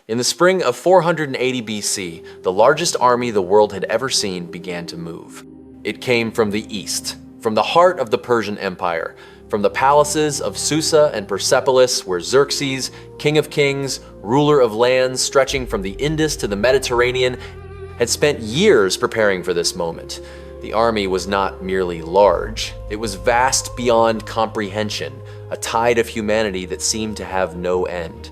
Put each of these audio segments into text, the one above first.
In the spring of 480 BC, the largest army the world had ever seen began to move. It came from the east, from the heart of the Persian Empire, from the palaces of Susa and Persepolis, where Xerxes, king of kings, ruler of lands stretching from the Indus to the Mediterranean, had spent years preparing for this moment. The army was not merely large, it was vast beyond comprehension, a tide of humanity that seemed to have no end.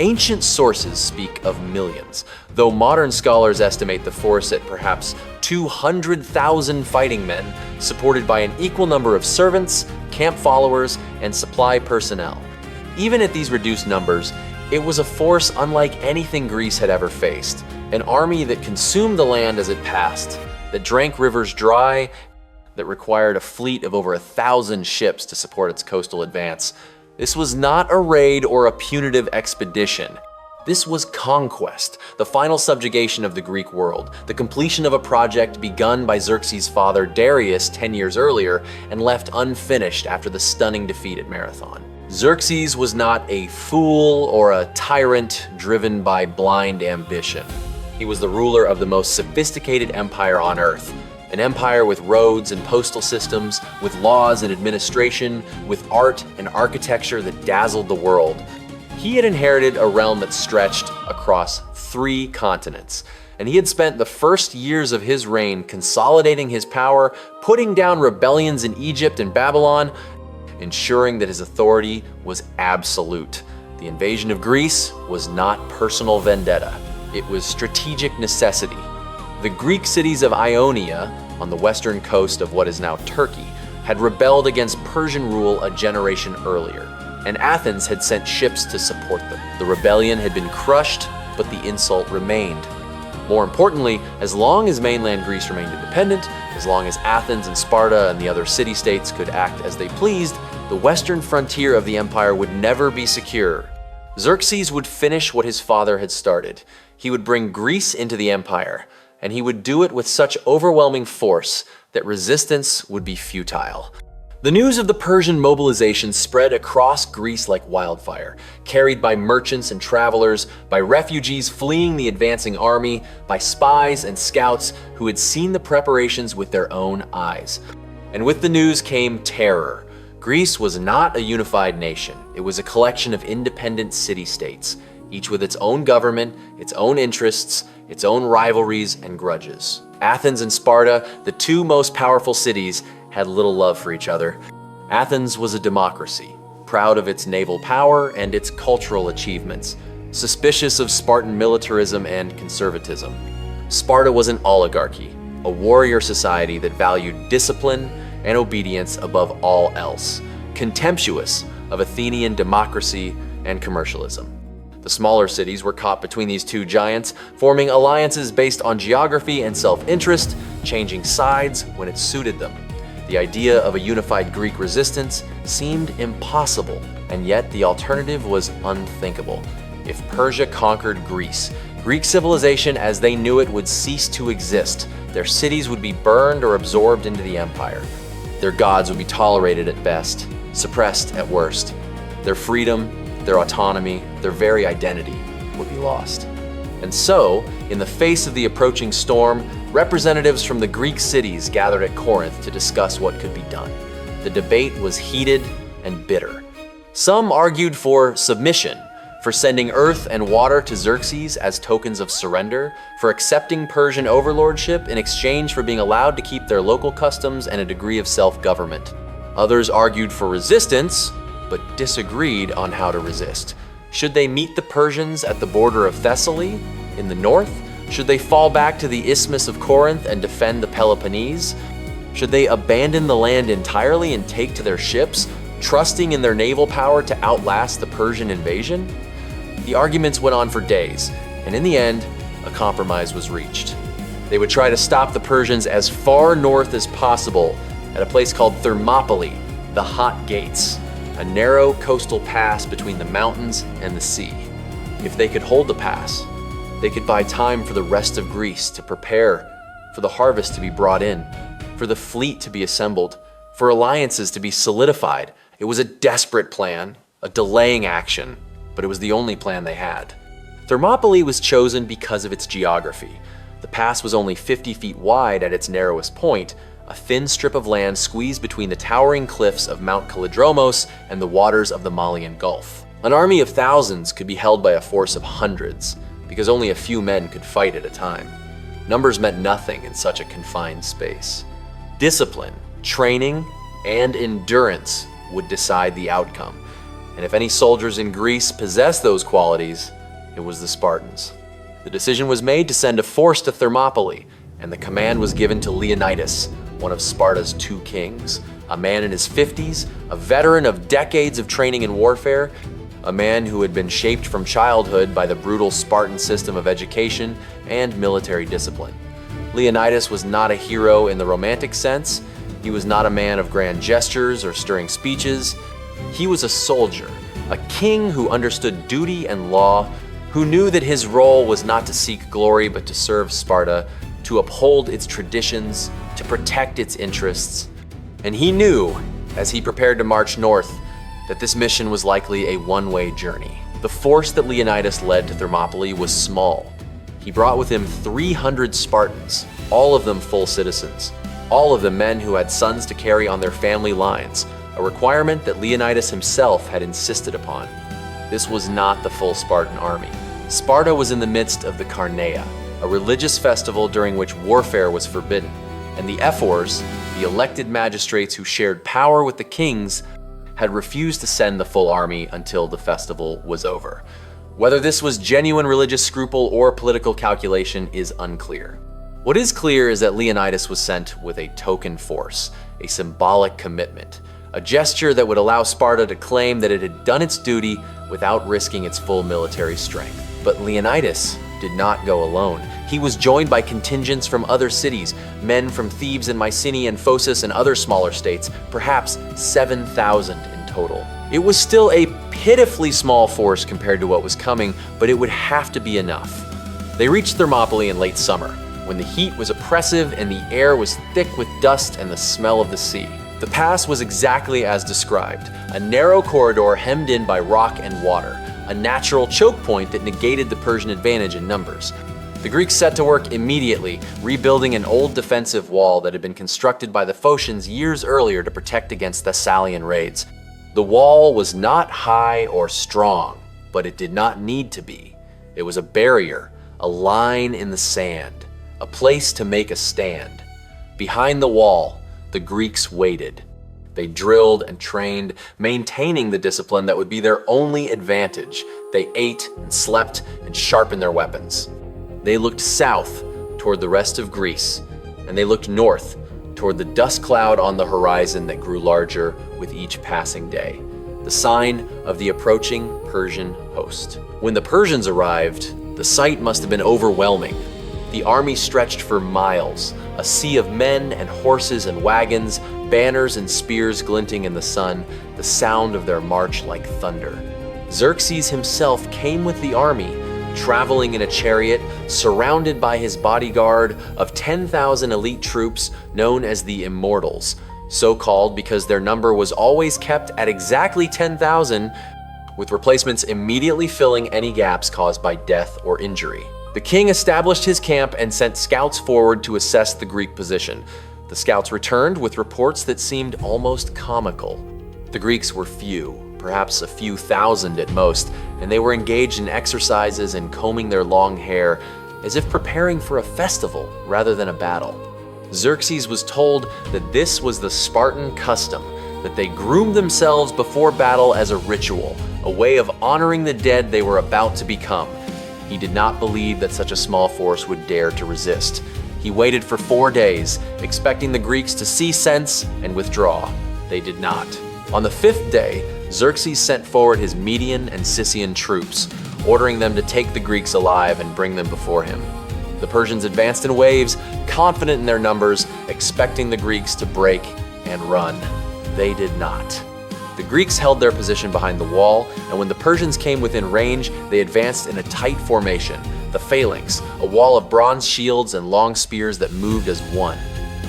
Ancient sources speak of millions, though modern scholars estimate the force at perhaps 200,000 fighting men, supported by an equal number of servants, camp followers, and supply personnel. Even at these reduced numbers, it was a force unlike anything Greece had ever faced, an army that consumed the land as it passed, that drank rivers dry, that required a fleet of over 1,000 ships to support its coastal advance. This was not a raid or a punitive expedition. This was conquest, the final subjugation of the Greek world, the completion of a project begun by Xerxes' father Darius 10 years earlier and left unfinished after the stunning defeat at Marathon. Xerxes was not a fool or a tyrant driven by blind ambition. He was the ruler of the most sophisticated empire on earth, an empire with roads and postal systems, with laws and administration, with art and architecture that dazzled the world. He had inherited a realm that stretched across 3 continents, and he had spent the first years of his reign consolidating his power, putting down rebellions in Egypt and Babylon, ensuring that his authority was absolute. The invasion of Greece was not personal vendetta, it was strategic necessity. The Greek cities of Ionia, on the western coast of what is now Turkey, had rebelled against Persian rule a generation earlier, and Athens had sent ships to support them. The rebellion had been crushed, but the insult remained. More importantly, as long as mainland Greece remained independent, as long as Athens and Sparta and the other city-states could act as they pleased, the western frontier of the empire would never be secure. Xerxes would finish what his father had started. He would bring Greece into the empire, and he would do it with such overwhelming force that resistance would be futile. The news of the Persian mobilization spread across Greece like wildfire, carried by merchants and travelers, by refugees fleeing the advancing army, by spies and scouts who had seen the preparations with their own eyes. And with the news came terror. Greece was not a unified nation. It was a collection of independent city-states, each with its own government, its own interests, its own rivalries and grudges. Athens and Sparta, the 2 most powerful cities, had little love for each other. Athens was a democracy, proud of its naval power and its cultural achievements, suspicious of Spartan militarism and conservatism. Sparta was an oligarchy, a warrior society that valued discipline and obedience above all else, contemptuous of Athenian democracy and commercialism. The smaller cities were caught between these 2 giants, forming alliances based on geography and self-interest, changing sides when it suited them. The idea of a unified Greek resistance seemed impossible, and yet the alternative was unthinkable. If Persia conquered Greece, Greek civilization as they knew it would cease to exist. Their cities would be burned or absorbed into the empire. Their gods would be tolerated at best, suppressed at worst. Their freedom, their autonomy, their very identity would be lost. And so, in the face of the approaching storm, representatives from the Greek cities gathered at Corinth to discuss what could be done. The debate was heated and bitter. Some argued for submission, for sending earth and water to Xerxes as tokens of surrender, for accepting Persian overlordship in exchange for being allowed to keep their local customs and a degree of self-government. Others argued for resistance, but disagreed on how to resist. Should they meet the Persians at the border of Thessaly, in the north? Should they fall back to the Isthmus of Corinth and defend the Peloponnese? Should they abandon the land entirely and take to their ships, trusting in their naval power to outlast the Persian invasion? The arguments went on for days, and in the end, a compromise was reached. They would try to stop the Persians as far north as possible at a place called Thermopylae, the Hot Gates, a narrow coastal pass between the mountains and the sea. If they could hold the pass, they could buy time for the rest of Greece to prepare, for the harvest to be brought in, for the fleet to be assembled, for alliances to be solidified. It was a desperate plan, a delaying action, but it was the only plan they had. Thermopylae was chosen because of its geography. The pass was only 50 feet wide at its narrowest point, a thin strip of land squeezed between the towering cliffs of Mount Kallidromos and the waters of the Malian Gulf. An army of thousands could be held by a force of hundreds, because only a few men could fight at a time. Numbers meant nothing in such a confined space. Discipline, training, and endurance would decide the outcome. And if any soldiers in Greece possessed those qualities, it was the Spartans. The decision was made to send a force to Thermopylae, and the command was given to Leonidas, one of Sparta's two kings, a man in his 50s, a veteran of decades of training in warfare, a man who had been shaped from childhood by the brutal Spartan system of education and military discipline. Leonidas was not a hero in the romantic sense. He was not a man of grand gestures or stirring speeches. He was a soldier, a king who understood duty and law, who knew that his role was not to seek glory but to serve Sparta, to uphold its traditions, to protect its interests. And he knew, as he prepared to march north, that this mission was likely a one-way journey. The force that Leonidas led to Thermopylae was small. He brought with him 300 Spartans, all of them full citizens, all of them men who had sons to carry on their family lines, a requirement that Leonidas himself had insisted upon. This was not the full Spartan army. Sparta was in the midst of the Carneia, a religious festival during which warfare was forbidden, and the ephors, the elected magistrates who shared power with the kings, had refused to send the full army until the festival was over. Whether this was genuine religious scruple or political calculation is unclear. What is clear is that Leonidas was sent with a token force, a symbolic commitment, a gesture that would allow Sparta to claim that it had done its duty without risking its full military strength. But Leonidas did not go alone. He was joined by contingents from other cities, men from Thebes and Mycenae and Phocis and other smaller states, perhaps 7,000 in total. It was still a pitifully small force compared to what was coming, but it would have to be enough. They reached Thermopylae in late summer, when the heat was oppressive and the air was thick with dust and the smell of the sea. The pass was exactly as described, a narrow corridor hemmed in by rock and water, a natural choke point that negated the Persian advantage in numbers. The Greeks set to work immediately, rebuilding an old defensive wall that had been constructed by the Phocians years earlier to protect against Thessalian raids. The wall was not high or strong, but it did not need to be. It was a barrier, a line in the sand, a place to make a stand. Behind the wall, the Greeks waited. They drilled and trained, maintaining the discipline that would be their only advantage. They ate and slept and sharpened their weapons. They looked south toward the rest of Greece, and they looked north toward the dust cloud on the horizon that grew larger with each passing day, the sign of the approaching Persian host. When the Persians arrived, the sight must have been overwhelming. The army stretched for miles, a sea of men and horses and wagons, banners and spears glinting in the sun, the sound of their march like thunder. Xerxes himself came with the army, traveling in a chariot, surrounded by his bodyguard of 10,000 elite troops known as the Immortals, so called because their number was always kept at exactly 10,000, with replacements immediately filling any gaps caused by death or injury. The king established his camp and sent scouts forward to assess the Greek position. The scouts returned with reports that seemed almost comical. The Greeks were few, perhaps a few thousand at most, and they were engaged in exercises and combing their long hair, as if preparing for a festival rather than a battle. Xerxes was told that this was the Spartan custom, that they groomed themselves before battle as a ritual, a way of honoring the dead they were about to become. He did not believe that such a small force would dare to resist. He waited for 4 days, expecting the Greeks to see sense and withdraw. They did not. On the 5th day, Xerxes sent forward his Median and Sicyan troops, ordering them to take the Greeks alive and bring them before him. The Persians advanced in waves, confident in their numbers, expecting the Greeks to break and run. They did not. The Greeks held their position behind the wall, and when the Persians came within range, they advanced in a tight formation, the phalanx, a wall of bronze shields and long spears that moved as one.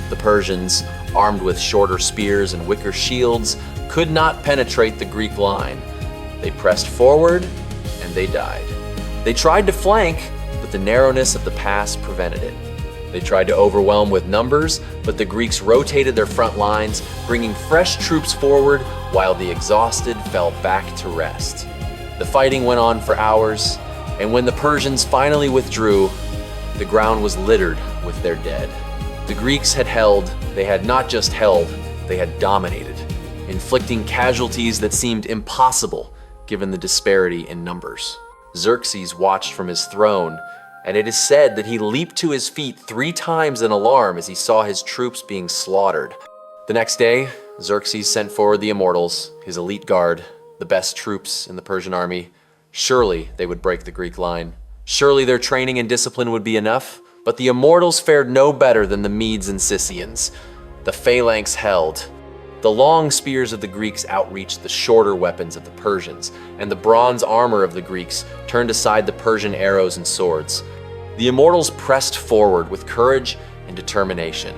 The Persians, armed with shorter spears and wicker shields, could not penetrate the Greek line. They pressed forward, and they died. They tried to flank, but the narrowness of the pass prevented it. They tried to overwhelm with numbers, but the Greeks rotated their front lines, bringing fresh troops forward while the exhausted fell back to rest. The fighting went on for hours, and when the Persians finally withdrew, the ground was littered with their dead. The Greeks had held, they had not just held, they had dominated, inflicting casualties that seemed impossible given the disparity in numbers. Xerxes watched from his throne, and it is said that he leaped to his feet 3 times in alarm as he saw his troops being slaughtered. The next day, Xerxes sent forward the immortals, his elite guard, the best troops in the Persian army. Surely they would break the Greek line. Surely their training and discipline would be enough, but the immortals fared no better than the Medes and Scythians. The phalanx held. The long spears of the Greeks outreached the shorter weapons of the Persians, and the bronze armor of the Greeks turned aside the Persian arrows and swords. The immortals pressed forward with courage and determination,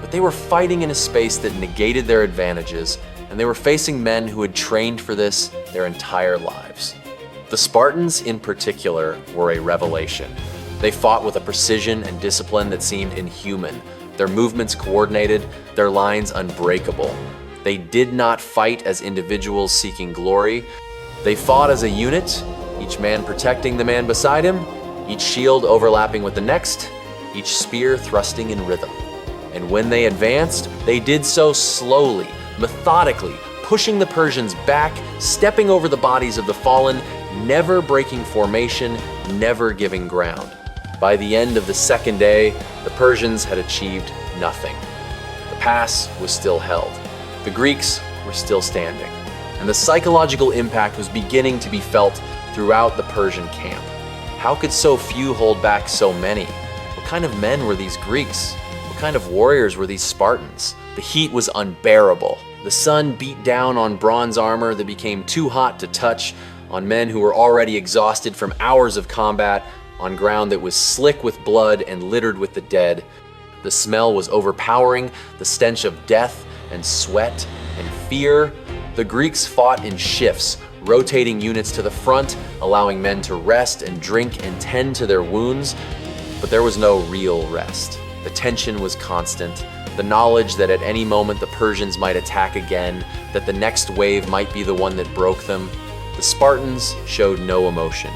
but they were fighting in a space that negated their advantages, and they were facing men who had trained for this their entire lives. The Spartans, in particular, were a revelation. They fought with a precision and discipline that seemed inhuman, their movements coordinated, their lines unbreakable. They did not fight as individuals seeking glory. They fought as a unit, each man protecting the man beside him, each shield overlapping with the next, each spear thrusting in rhythm. And when they advanced, they did so slowly, methodically, pushing the Persians back, stepping over the bodies of the fallen, never breaking formation, never giving ground. By the end of the second day, the Persians had achieved nothing. The pass was still held. The Greeks were still standing, and the psychological impact was beginning to be felt throughout the Persian camp. How could so few hold back so many? What kind of men were these Greeks? What kind of warriors were these Spartans? The heat was unbearable. The sun beat down on bronze armor that became too hot to touch, on men who were already exhausted from hours of combat, on ground that was slick with blood and littered with the dead. The smell was overpowering, the stench of death and sweat and fear. The Greeks fought in shifts, rotating units to the front, allowing men to rest and drink and tend to their wounds. But there was no real rest. The tension was constant. The knowledge that at any moment the Persians might attack again, that the next wave might be the one that broke them. The Spartans showed no emotion.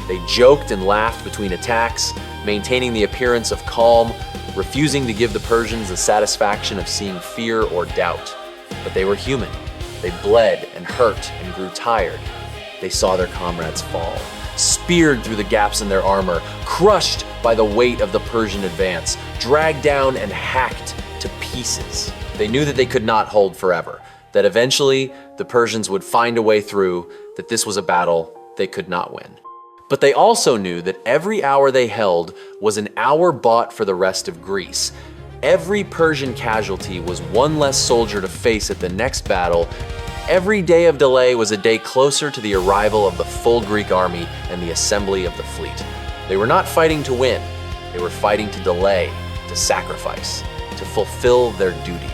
They joked and laughed between attacks, maintaining the appearance of calm, refusing to give the Persians the satisfaction of seeing fear or doubt. But they were human. They bled and hurt and grew tired. They saw their comrades fall, speared through the gaps in their armor, crushed by the weight of the Persian advance, dragged down and hacked to pieces. They knew that they could not hold forever, that eventually the Persians would find a way through, that this was a battle they could not win. But they also knew that every hour they held was an hour bought for the rest of Greece. Every Persian casualty was one less soldier to face at the next battle. Every day of delay was a day closer to the arrival of the full Greek army and the assembly of the fleet. They were not fighting to win. They were fighting to delay, to sacrifice, to fulfill their duty.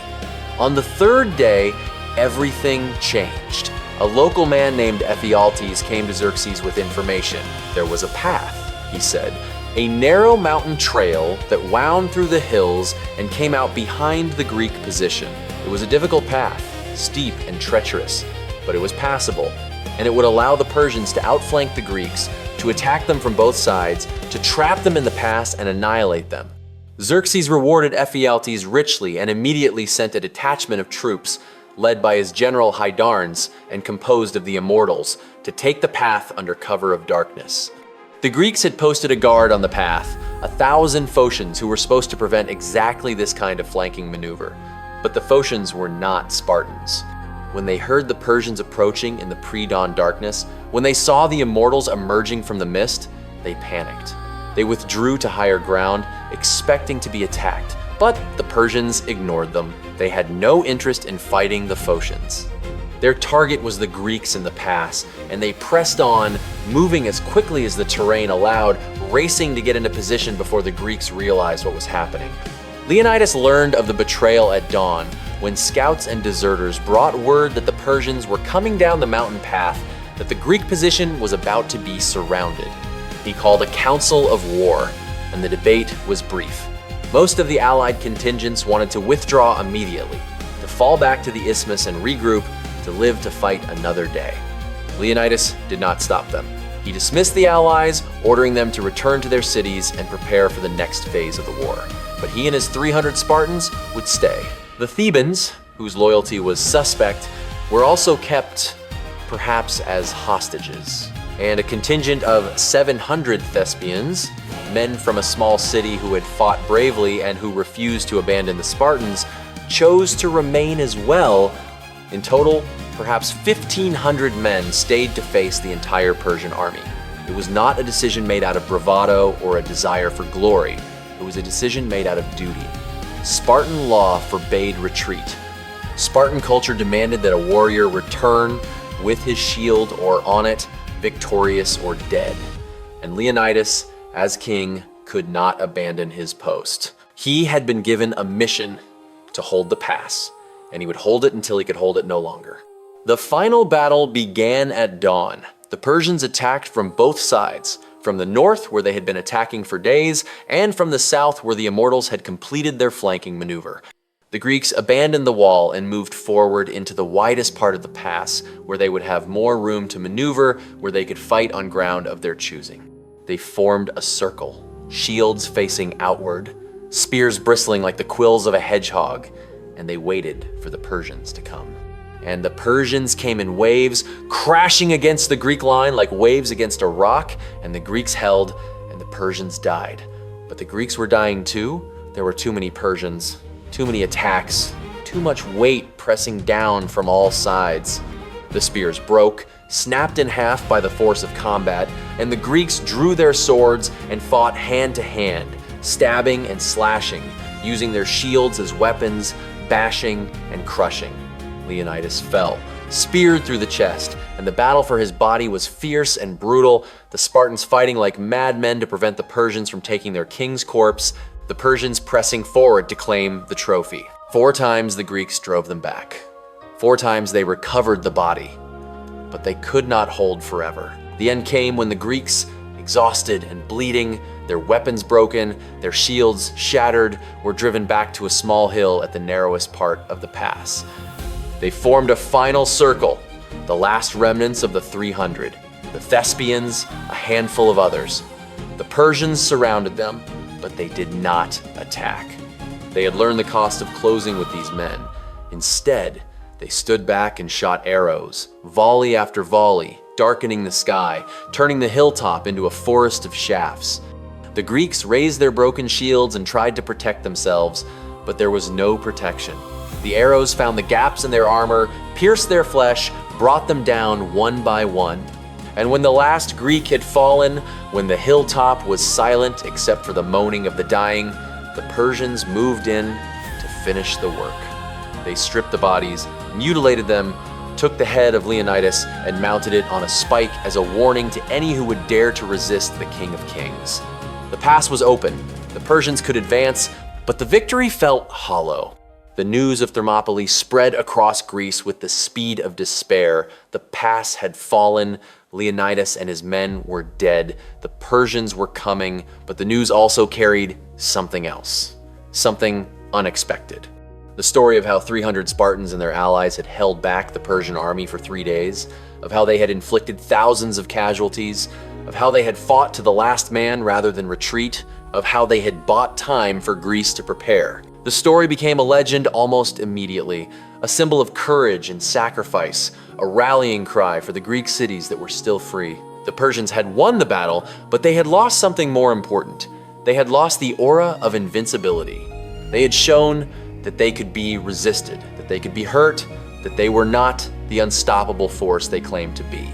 On the third day, everything changed. A local man named Ephialtes came to Xerxes with information. There was a path, he said, a narrow mountain trail that wound through the hills and came out behind the Greek position. It was a difficult path, steep and treacherous, but it was passable, and it would allow the Persians to outflank the Greeks, to attack them from both sides, to trap them in the pass and annihilate them. Xerxes rewarded Ephialtes richly and immediately sent a detachment of troops, led by his general Hydarnes and composed of the immortals, to take the path under cover of darkness. The Greeks had posted a guard on the path, 1,000 Phocians who were supposed to prevent exactly this kind of flanking maneuver. But the Phocians were not Spartans. When they heard the Persians approaching in the pre-dawn darkness, when they saw the immortals emerging from the mist, they panicked. They withdrew to higher ground, expecting to be attacked, but the Persians ignored them. They had no interest in fighting the Phocians. Their target was the Greeks in the pass, and they pressed on, moving as quickly as the terrain allowed, racing to get into position before the Greeks realized what was happening. Leonidas learned of the betrayal at dawn, when scouts and deserters brought word that the Persians were coming down the mountain path, that the Greek position was about to be surrounded. He called a council of war, and the debate was brief. Most of the Allied contingents wanted to withdraw immediately, to fall back to the isthmus and regroup, to live to fight another day. Leonidas did not stop them. He dismissed the Allies, ordering them to return to their cities and prepare for the next phase of the war. But he and his 300 Spartans would stay. The Thebans, whose loyalty was suspect, were also kept perhaps as hostages. And a contingent of 700 Thespians, men from a small city who had fought bravely and who refused to abandon the Spartans, chose to remain as well. In total, perhaps 1,500 men stayed to face the entire Persian army. It was not a decision made out of bravado or a desire for glory. It was a decision made out of duty. Spartan law forbade retreat. Spartan culture demanded that a warrior return with his shield or on it, victorious or dead. And Leonidas, as king, could not abandon his post. He had been given a mission to hold the pass, and he would hold it until he could hold it no longer. The final battle began at dawn. The Persians attacked from both sides, from the north, where they had been attacking for days, and from the south, where the Immortals had completed their flanking maneuver. The Greeks abandoned the wall and moved forward into the widest part of the pass, where they would have more room to maneuver, where they could fight on ground of their choosing. They formed a circle, shields facing outward, spears bristling like the quills of a hedgehog, and they waited for the Persians to come. And the Persians came in waves, crashing against the Greek line like waves against a rock, and the Greeks held, and the Persians died. But the Greeks were dying too. There were too many Persians, too many attacks, too much weight pressing down from all sides. The spears broke, snapped in half by the force of combat, and the Greeks drew their swords and fought hand to hand, stabbing and slashing, using their shields as weapons, bashing and crushing. Leonidas fell, speared through the chest, and the battle for his body was fierce and brutal, the Spartans fighting like madmen to prevent the Persians from taking their king's corpse, the Persians pressing forward to claim the trophy. 4 times the Greeks drove them back. 4 times they recovered the body, but they could not hold forever. The end came when the Greeks, exhausted and bleeding, their weapons broken, their shields shattered, were driven back to a small hill at the narrowest part of the pass. They formed a final circle, the last remnants of the 300, the Thespians, a handful of others. The Persians surrounded them, but they did not attack. They had learned the cost of closing with these men. Instead, they stood back and shot arrows, volley after volley, darkening the sky, turning the hilltop into a forest of shafts. The Greeks raised their broken shields and tried to protect themselves, but there was no protection. The arrows found the gaps in their armor, pierced their flesh, brought them down one by one. And when the last Greek had fallen, when the hilltop was silent except for the moaning of the dying, the Persians moved in to finish the work. They stripped the bodies, mutilated them, took the head of Leonidas and mounted it on a spike as a warning to any who would dare to resist the King of Kings. The pass was open. The Persians could advance, but the victory felt hollow. The news of Thermopylae spread across Greece with the speed of despair. The pass had fallen. Leonidas and his men were dead. The Persians were coming, but the news also carried something else, something unexpected. The story of how 300 Spartans and their allies had held back the Persian army for 3 days, of how they had inflicted thousands of casualties, of how they had fought to the last man rather than retreat, of how they had bought time for Greece to prepare. The story became a legend almost immediately, a symbol of courage and sacrifice, a rallying cry for the Greek cities that were still free. The Persians had won the battle, but they had lost something more important. They had lost the aura of invincibility. They had shown that they could be resisted, that they could be hurt, that they were not the unstoppable force they claimed to be.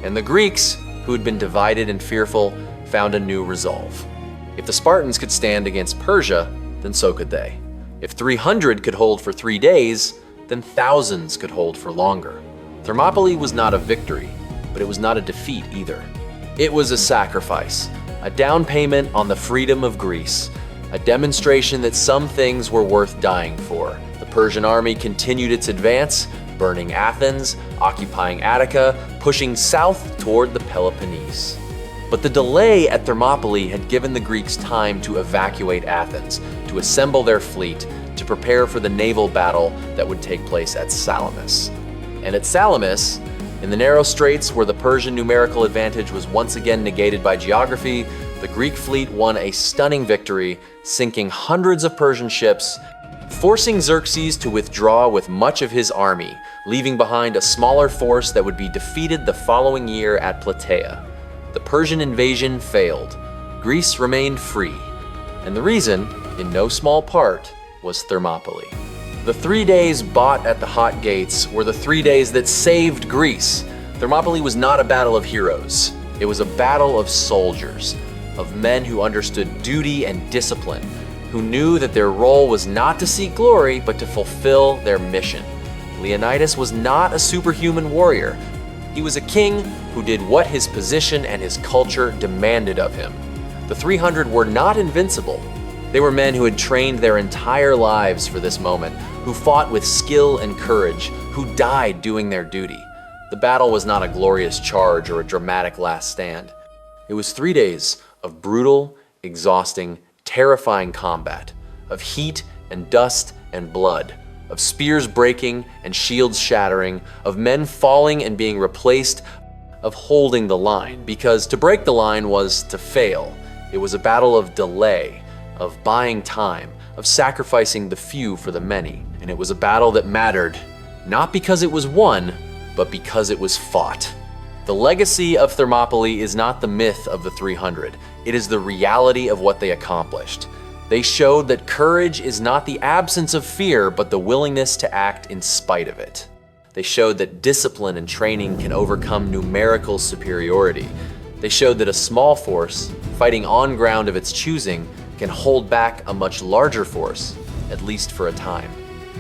And the Greeks, who had been divided and fearful, found a new resolve. If the Spartans could stand against Persia, then so could they. If 300 could hold for 3 days, then thousands could hold for longer. Thermopylae was not a victory, but it was not a defeat either. It was a sacrifice, a down payment on the freedom of Greece, a demonstration that some things were worth dying for. The Persian army continued its advance, burning Athens, occupying Attica, pushing south toward the Peloponnese. But the delay at Thermopylae had given the Greeks time to evacuate Athens, to assemble their fleet, to prepare for the naval battle that would take place at Salamis. And at Salamis, in the narrow straits where the Persian numerical advantage was once again negated by geography, the Greek fleet won a stunning victory, sinking hundreds of Persian ships, forcing Xerxes to withdraw with much of his army, leaving behind a smaller force that would be defeated the following year at Plataea. The Persian invasion failed. Greece remained free. And the reason, in no small part, was Thermopylae. The 3 days bought at the Hot Gates were the 3 days that saved Greece. Thermopylae was not a battle of heroes. It was a battle of soldiers, of men who understood duty and discipline, who knew that their role was not to seek glory, but to fulfill their mission. Leonidas was not a superhuman warrior. He was a king who did what his position and his culture demanded of him. The 300 were not invincible. They were men who had trained their entire lives for this moment, who fought with skill and courage, who died doing their duty. The battle was not a glorious charge or a dramatic last stand. It was 3 days of brutal, exhausting, terrifying combat, of heat and dust and blood, of spears breaking and shields shattering, of men falling and being replaced, of holding the line, because to break the line was to fail. It was a battle of delay, of buying time, of sacrificing the few for the many. And it was a battle that mattered, not because it was won, but because it was fought. The legacy of Thermopylae is not the myth of the 300. It is the reality of what they accomplished. They showed that courage is not the absence of fear, but the willingness to act in spite of it. They showed that discipline and training can overcome numerical superiority. They showed that a small force, fighting on ground of its choosing, can hold back a much larger force, at least for a time.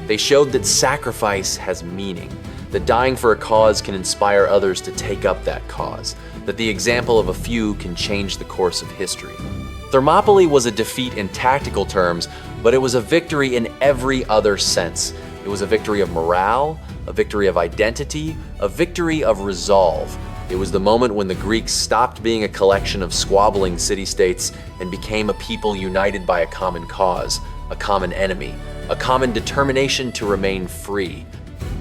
They showed that sacrifice has meaning, that dying for a cause can inspire others to take up that cause, that the example of a few can change the course of history. Thermopylae was a defeat in tactical terms, but it was a victory in every other sense. It was a victory of morale, a victory of identity, a victory of resolve. It was the moment when the Greeks stopped being a collection of squabbling city-states and became a people united by a common cause, a common enemy, a common determination to remain free.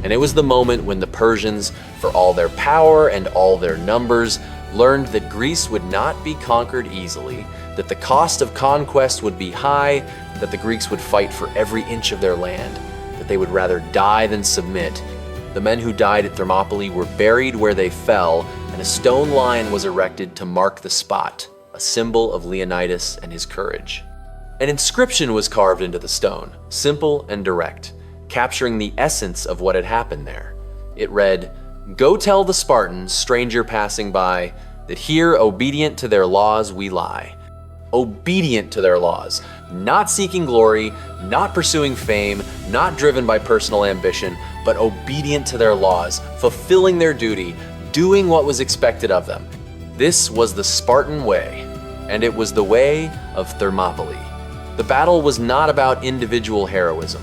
And it was the moment when the Persians, for all their power and all their numbers, learned that Greece would not be conquered easily, that the cost of conquest would be high, that the Greeks would fight for every inch of their land, that they would rather die than submit. The men who died at Thermopylae were buried where they fell, and a stone lion was erected to mark the spot, a symbol of Leonidas and his courage. An inscription was carved into the stone, simple and direct, capturing the essence of what had happened there. It read, "Go tell the Spartans, stranger passing by, that here obedient to their laws we lie." Obedient to their laws, not seeking glory, not pursuing fame, not driven by personal ambition, but obedient to their laws, fulfilling their duty, doing what was expected of them. This was the Spartan way, and it was the way of Thermopylae. The battle was not about individual heroism.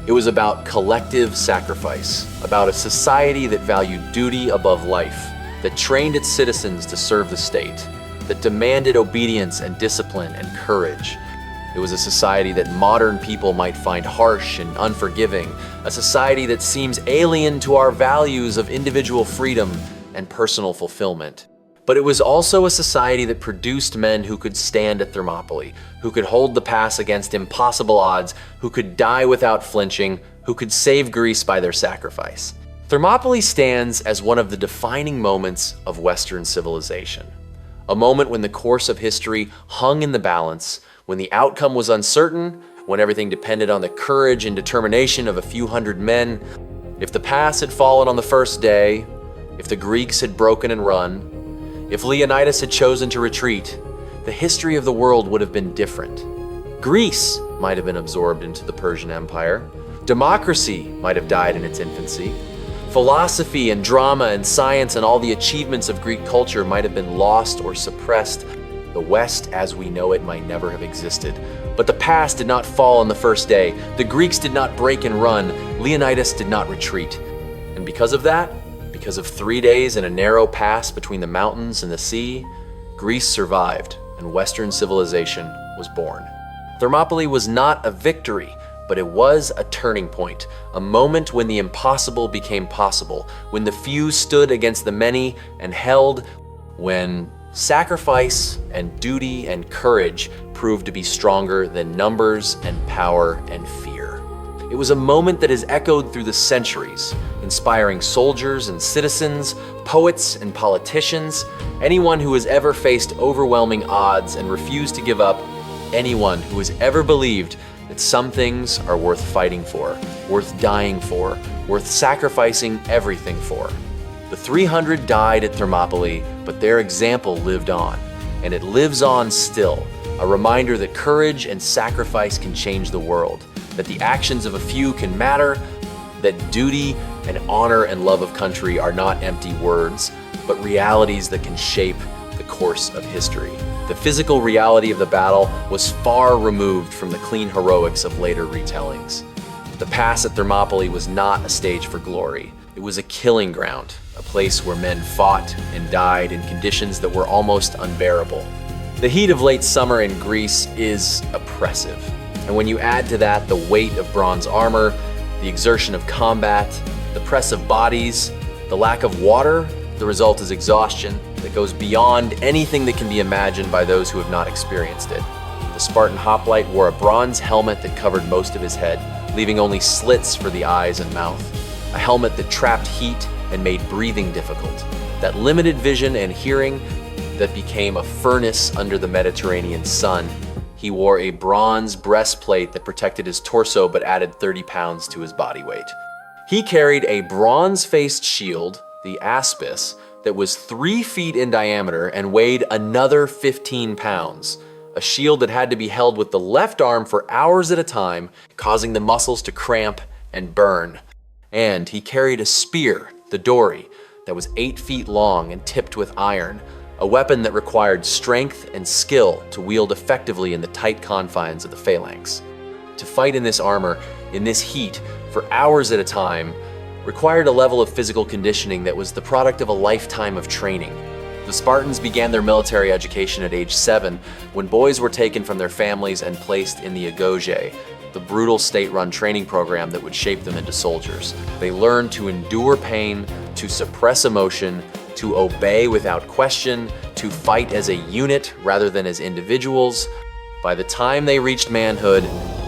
It was about collective sacrifice, about a society that valued duty above life, that trained its citizens to serve the state, that demanded obedience and discipline and courage. It was a society that modern people might find harsh and unforgiving, a society that seems alien to our values of individual freedom and personal fulfillment. But it was also a society that produced men who could stand at Thermopylae, who could hold the pass against impossible odds, who could die without flinching, who could save Greece by their sacrifice. Thermopylae stands as one of the defining moments of Western civilization. A moment when the course of history hung in the balance, when the outcome was uncertain, when everything depended on the courage and determination of a few hundred men. If the pass had fallen on the first day, if the Greeks had broken and run, if Leonidas had chosen to retreat, the history of the world would have been different. Greece might have been absorbed into the Persian Empire. Democracy might have died in its infancy. Philosophy and drama and science and all the achievements of Greek culture might have been lost or suppressed. The West as we know it might never have existed. But the pass did not fall on the first day. The Greeks did not break and run. Leonidas did not retreat. And because of that, because of 3 days in a narrow pass between the mountains and the sea, Greece survived, and Western civilization was born. Thermopylae was not a victory, but it was a turning point, a moment when the impossible became possible, when the few stood against the many and held, when sacrifice and duty and courage proved to be stronger than numbers and power and fear. It was a moment that has echoed through the centuries, inspiring soldiers and citizens, poets and politicians, anyone who has ever faced overwhelming odds and refused to give up, anyone who has ever believed that some things are worth fighting for, worth dying for, worth sacrificing everything for. The 300 died at Thermopylae, but their example lived on, and it lives on still, a reminder that courage and sacrifice can change the world, that the actions of a few can matter, that duty and honor and love of country are not empty words, but realities that can shape the course of history. The physical reality of the battle was far removed from the clean heroics of later retellings. The pass at Thermopylae was not a stage for glory. It was a killing ground, a place where men fought and died in conditions that were almost unbearable. The heat of late summer in Greece is oppressive. And when you add to that the weight of bronze armor, the exertion of combat, the press of bodies, the lack of water, the result is exhaustion that goes beyond anything that can be imagined by those who have not experienced it. The Spartan hoplite wore a bronze helmet that covered most of his head, leaving only slits for the eyes and mouth. A helmet that trapped heat and made breathing difficult. That limited vision and hearing that became a furnace under the Mediterranean sun. He wore a bronze breastplate that protected his torso but added 30 pounds to his body weight. He carried a bronze-faced shield, the aspis, that was 3 feet in diameter and weighed another 15 pounds. A shield that had to be held with the left arm for hours at a time, causing the muscles to cramp and burn. And he carried a spear, the dory, that was 8 feet long and tipped with iron, a weapon that required strength and skill to wield effectively in the tight confines of the phalanx. To fight in this armor, in this heat, for hours at a time, required a level of physical conditioning that was the product of a lifetime of training. The Spartans began their military education at age 7, when boys were taken from their families and placed in the agoge, the brutal state-run training program that would shape them into soldiers. They learned to endure pain, to suppress emotion, to obey without question, to fight as a unit rather than as individuals. By the time they reached manhood,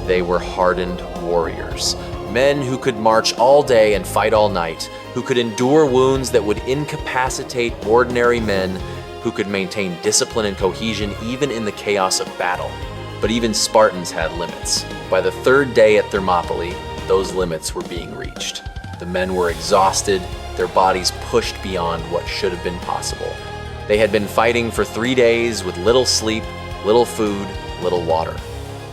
they were hardened warriors. Men who could march all day and fight all night, who could endure wounds that would incapacitate ordinary men, who could maintain discipline and cohesion even in the chaos of battle. But even Spartans had limits. By the 3rd day at Thermopylae, those limits were being reached. The men were exhausted, their bodies pushed beyond what should have been possible. They had been fighting for 3 days with little sleep, little food, little water.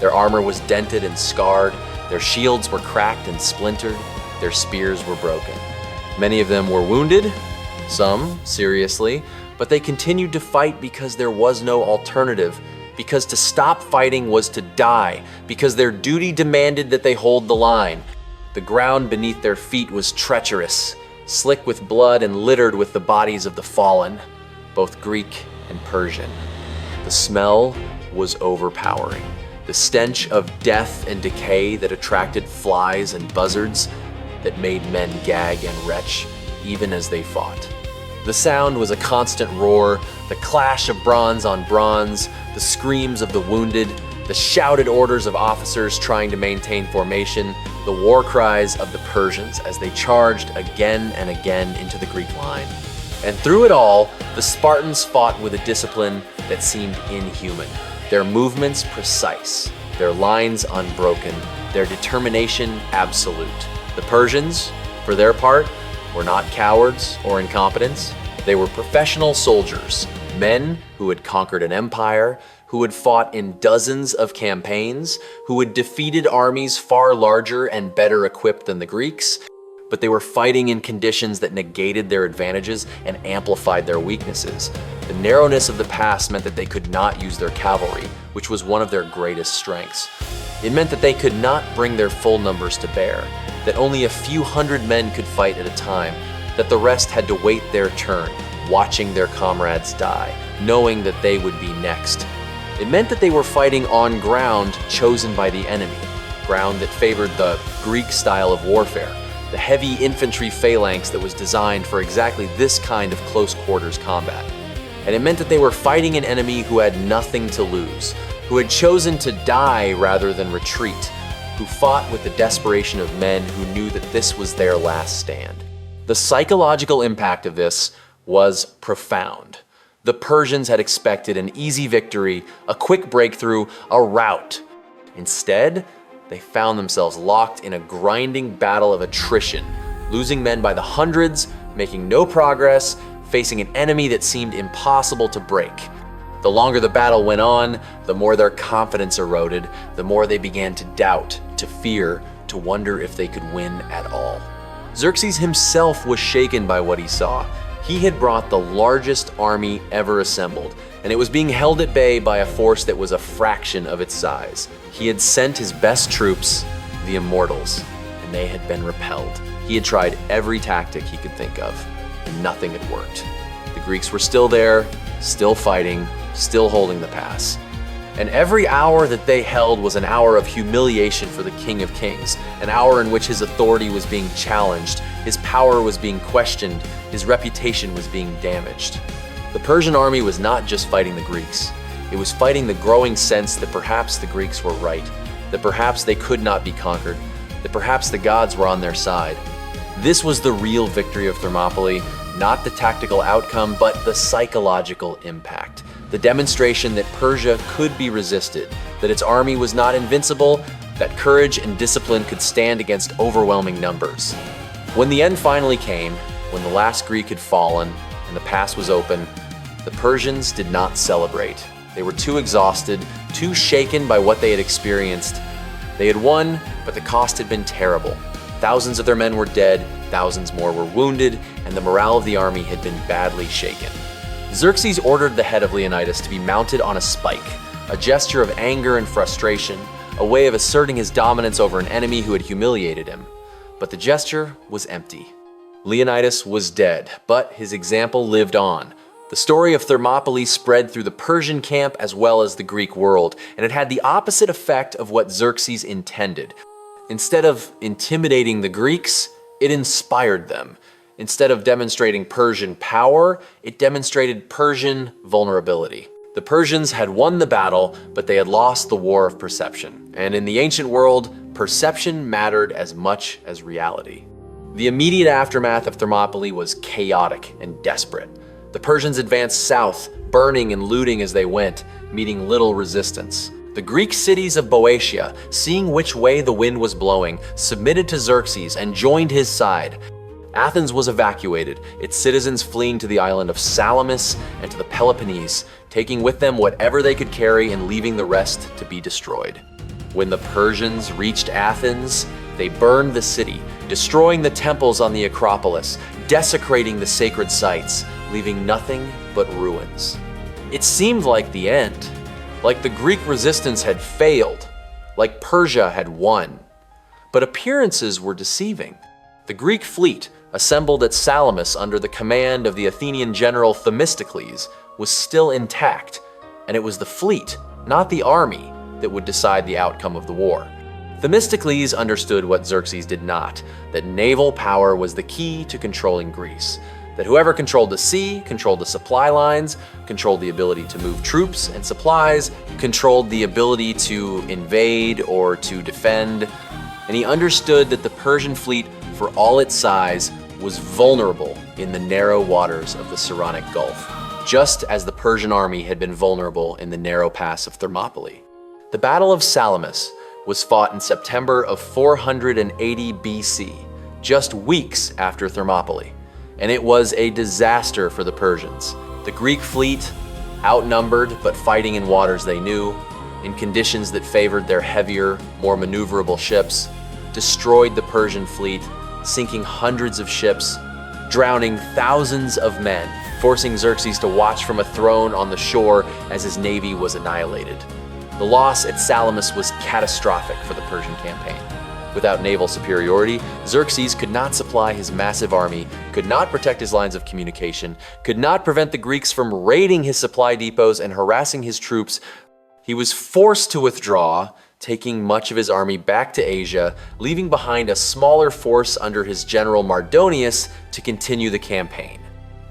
Their armor was dented and scarred, their shields were cracked and splintered, their spears were broken. Many of them were wounded, some seriously, but they continued to fight because there was no alternative, because to stop fighting was to die, because their duty demanded that they hold the line. The ground beneath their feet was treacherous, slick with blood and littered with the bodies of the fallen, both Greek and Persian. The smell was overpowering. The stench of death and decay that attracted flies and buzzards that made men gag and retch even as they fought. The sound was a constant roar, the clash of bronze on bronze, the screams of the wounded, the shouted orders of officers trying to maintain formation, the war cries of the Persians as they charged again and again into the Greek line. And through it all, the Spartans fought with a discipline that seemed inhuman. Their movements precise, their lines unbroken, their determination absolute. The Persians, for their part, were not cowards or incompetents. They were professional soldiers, men who had conquered an empire, who had fought in dozens of campaigns, who had defeated armies far larger and better equipped than the Greeks, but they were fighting in conditions that negated their advantages and amplified their weaknesses. The narrowness of the pass meant that they could not use their cavalry, which was one of their greatest strengths. It meant that they could not bring their full numbers to bear, that only a few hundred men could fight at a time, that the rest had to wait their turn, watching their comrades die, knowing that they would be next. It meant that they were fighting on ground chosen by the enemy, ground that favored the Greek style of warfare, the heavy infantry phalanx that was designed for exactly this kind of close quarters combat. And it meant that they were fighting an enemy who had nothing to lose, who had chosen to die rather than retreat, who fought with the desperation of men who knew that this was their last stand. The psychological impact of this was profound. The Persians had expected an easy victory, a quick breakthrough, a rout. Instead, they found themselves locked in a grinding battle of attrition, losing men by the hundreds, making no progress, facing an enemy that seemed impossible to break. The longer the battle went on, the more their confidence eroded, the more they began to doubt, to fear, to wonder if they could win at all. Xerxes himself was shaken by what he saw. He had brought the largest army ever assembled, and it was being held at bay by a force that was a fraction of its size. He had sent his best troops, the Immortals, and they had been repelled. He had tried every tactic he could think of, and nothing had worked. The Greeks were still there, still fighting, still holding the pass. And every hour that they held was an hour of humiliation for the King of Kings, an hour in which his authority was being challenged, his power was being questioned, his reputation was being damaged. The Persian army was not just fighting the Greeks. It was fighting the growing sense that perhaps the Greeks were right, that perhaps they could not be conquered, that perhaps the gods were on their side. This was the real victory of Thermopylae, not the tactical outcome, but the psychological impact. The demonstration that Persia could be resisted, that its army was not invincible, that courage and discipline could stand against overwhelming numbers. When the end finally came, when the last Greek had fallen and the pass was open, the Persians did not celebrate. They were too exhausted, too shaken by what they had experienced. They had won, but the cost had been terrible. Thousands of their men were dead, thousands more were wounded, and the morale of the army had been badly shaken. Xerxes ordered the head of Leonidas to be mounted on a spike, a gesture of anger and frustration, a way of asserting his dominance over an enemy who had humiliated him. But the gesture was empty. Leonidas was dead, but his example lived on. The story of Thermopylae spread through the Persian camp as well as the Greek world, and it had the opposite effect of what Xerxes intended. Instead of intimidating the Greeks, it inspired them. Instead of demonstrating Persian power, it demonstrated Persian vulnerability. The Persians had won the battle, but they had lost the war of perception. And in the ancient world, perception mattered as much as reality. The immediate aftermath of Thermopylae was chaotic and desperate. The Persians advanced south, burning and looting as they went, meeting little resistance. The Greek cities of Boeotia, seeing which way the wind was blowing, submitted to Xerxes and joined his side. Athens was evacuated, its citizens fleeing to the island of Salamis and to the Peloponnese, taking with them whatever they could carry and leaving the rest to be destroyed. When the Persians reached Athens, they burned the city, destroying the temples on the Acropolis, desecrating the sacred sites, leaving nothing but ruins. It seemed like the end, like the Greek resistance had failed, like Persia had won. But appearances were deceiving. The Greek fleet, assembled at Salamis under the command of the Athenian general Themistocles, was still intact, and it was the fleet, not the army, that would decide the outcome of the war. Themistocles understood what Xerxes did not, that naval power was the key to controlling Greece, that whoever controlled the sea, controlled the supply lines, controlled the ability to move troops and supplies, controlled the ability to invade or to defend, and he understood that the Persian fleet, for all its size, was vulnerable in the narrow waters of the Saronic Gulf, just as the Persian army had been vulnerable in the narrow pass of Thermopylae. The Battle of Salamis was fought in September of 480 BC, just weeks after Thermopylae, and it was a disaster for the Persians. The Greek fleet, outnumbered but fighting in waters they knew, in conditions that favored their heavier, more maneuverable ships, destroyed the Persian fleet, sinking hundreds of ships, drowning thousands of men, forcing Xerxes to watch from a throne on the shore as his navy was annihilated. The loss at Salamis was catastrophic for the Persian campaign. Without naval superiority, Xerxes could not supply his massive army, could not protect his lines of communication, could not prevent the Greeks from raiding his supply depots and harassing his troops. He was forced to withdraw, taking much of his army back to Asia, leaving behind a smaller force under his general Mardonius to continue the campaign.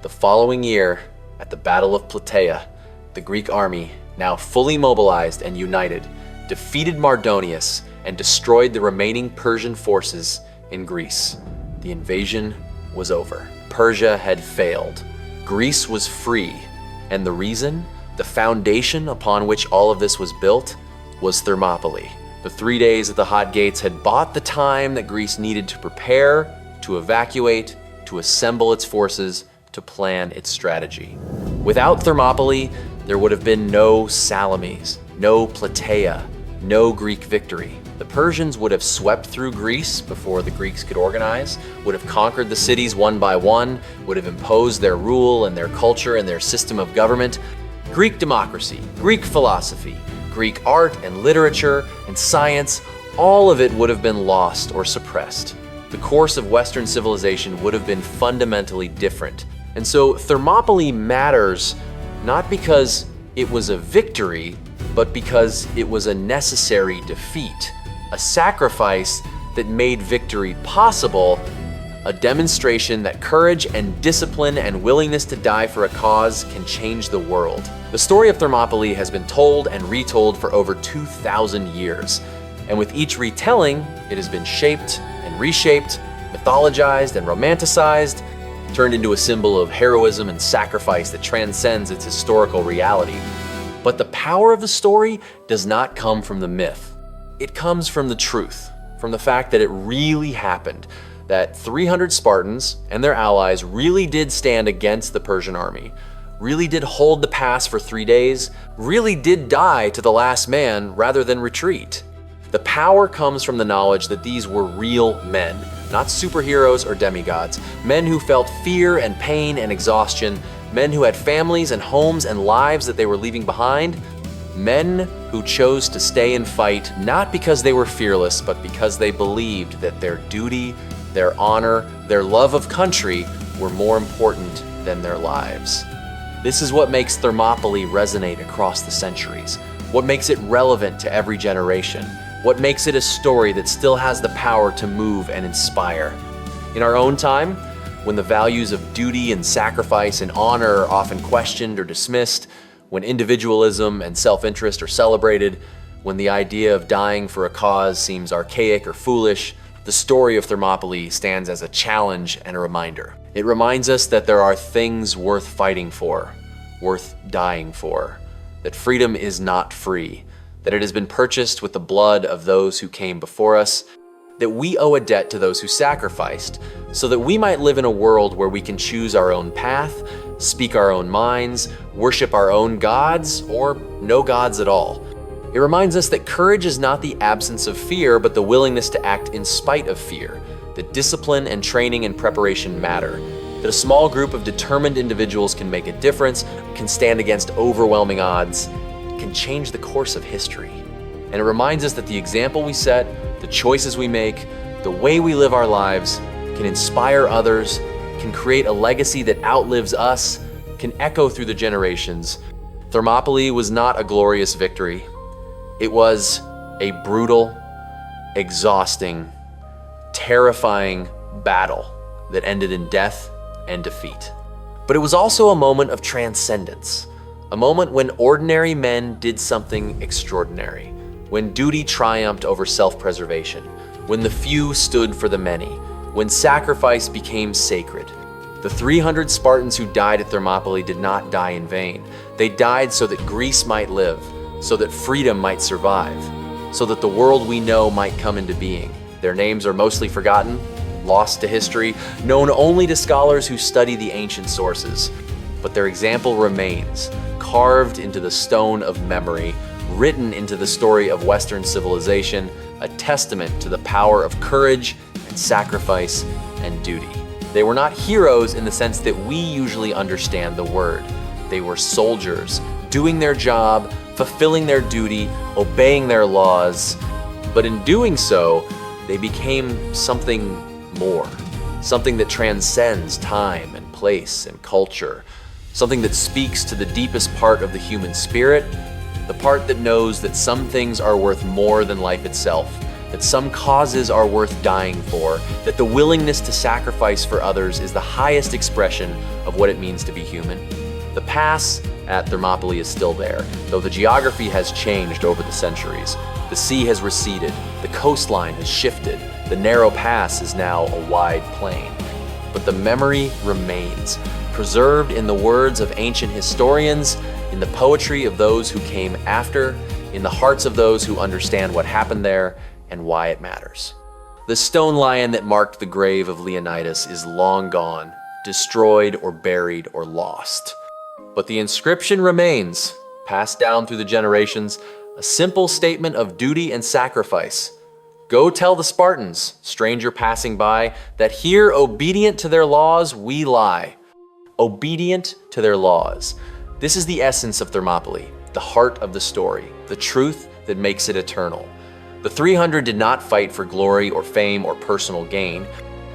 The following year, at the Battle of Plataea, the Greek army, now fully mobilized and united, defeated Mardonius and destroyed the remaining Persian forces in Greece. The invasion was over. Persia had failed. Greece was free. And the reason, the foundation upon which all of this was built, was Thermopylae. The 3 days at the Hot Gates had bought the time that Greece needed to prepare, to evacuate, to assemble its forces, to plan its strategy. Without Thermopylae, there would have been no Salamis, no Plataea, no Greek victory. The Persians would have swept through Greece before the Greeks could organize, would have conquered the cities one by one, would have imposed their rule and their culture and their system of government. Greek democracy, Greek philosophy, Greek art and literature and science, all of it would have been lost or suppressed. The course of Western civilization would have been fundamentally different. And so Thermopylae matters not because it was a victory, but because it was a necessary defeat, a sacrifice that made victory possible, a demonstration that courage and discipline and willingness to die for a cause can change the world. The story of Thermopylae has been told and retold for over 2,000 years, and with each retelling, it has been shaped and reshaped, mythologized and romanticized, turned into a symbol of heroism and sacrifice that transcends its historical reality. But the power of the story does not come from the myth. It comes from the truth, from the fact that it really happened, that 300 Spartans and their allies really did stand against the Persian army, really did hold the pass for 3 days, really did die to the last man rather than retreat. The power comes from the knowledge that these were real men, not superheroes or demigods, men who felt fear and pain and exhaustion, men who had families and homes and lives that they were leaving behind, men who chose to stay and fight not because they were fearless, but because they believed that their duty, their honor, their love of country were more important than their lives. This is what makes Thermopylae resonate across the centuries, what makes it relevant to every generation, what makes it a story that still has the power to move and inspire. In our own time, when the values of duty and sacrifice and honor are often questioned or dismissed, when individualism and self-interest are celebrated, when the idea of dying for a cause seems archaic or foolish, the story of Thermopylae stands as a challenge and a reminder. It reminds us that there are things worth fighting for, worth dying for, that freedom is not free, that it has been purchased with the blood of those who came before us, that we owe a debt to those who sacrificed, so that we might live in a world where we can choose our own path, speak our own minds, worship our own gods, or no gods at all. It reminds us that courage is not the absence of fear, but the willingness to act in spite of fear, that discipline and training and preparation matter, that a small group of determined individuals can make a difference, can stand against overwhelming odds, can change the course of history. And it reminds us that the example we set, the choices we make, the way we live our lives can inspire others, can create a legacy that outlives us, can echo through the generations. Thermopylae was not a glorious victory. It was a brutal, exhausting, terrifying battle that ended in death and defeat. But it was also a moment of transcendence, a moment when ordinary men did something extraordinary, when duty triumphed over self-preservation, when the few stood for the many, when sacrifice became sacred. The 300 Spartans who died at Thermopylae did not die in vain. They died so that Greece might live, so that freedom might survive, so that the world we know might come into being. Their names are mostly forgotten, lost to history, known only to scholars who study the ancient sources. But their example remains, carved into the stone of memory, written into the story of Western civilization, a testament to the power of courage and sacrifice and duty. They were not heroes in the sense that we usually understand the word. They were soldiers, doing their job, fulfilling their duty, obeying their laws. But in doing so, they became something more, something that transcends time and place and culture, something that speaks to the deepest part of the human spirit, the part that knows that some things are worth more than life itself, that some causes are worth dying for, that the willingness to sacrifice for others is the highest expression of what it means to be human. The pass at Thermopylae is still there, though the geography has changed over the centuries. The sea has receded, the coastline has shifted, the narrow pass is now a wide plain. But the memory remains, preserved in the words of ancient historians, in the poetry of those who came after, in the hearts of those who understand what happened there and why it matters. The stone lion that marked the grave of Leonidas is long gone, destroyed or buried or lost. But the inscription remains, passed down through the generations, a simple statement of duty and sacrifice. Go tell the Spartans, stranger passing by, that here, obedient to their laws, we lie. Obedient to their laws. This is the essence of Thermopylae, the heart of the story, the truth that makes it eternal. The 300 did not fight for glory or fame or personal gain.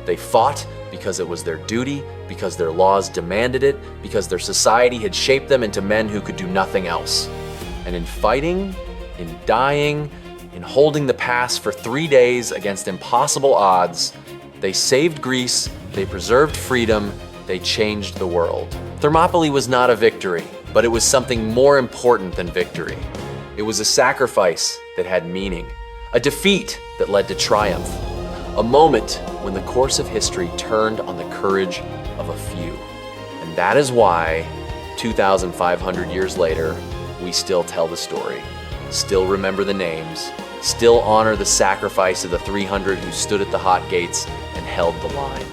They fought because it was their duty, because their laws demanded it, because their society had shaped them into men who could do nothing else. And in fighting, in dying, in holding the pass for 3 days against impossible odds, they saved Greece, they preserved freedom, they changed the world. Thermopylae was not a victory, but it was something more important than victory. It was a sacrifice that had meaning, a defeat that led to triumph, a moment when the course of history turned on the courage of a few. And that is why, 2,500 years later, we still tell the story, still remember the names, still honor the sacrifice of the 300 who stood at the hot gates and held the line.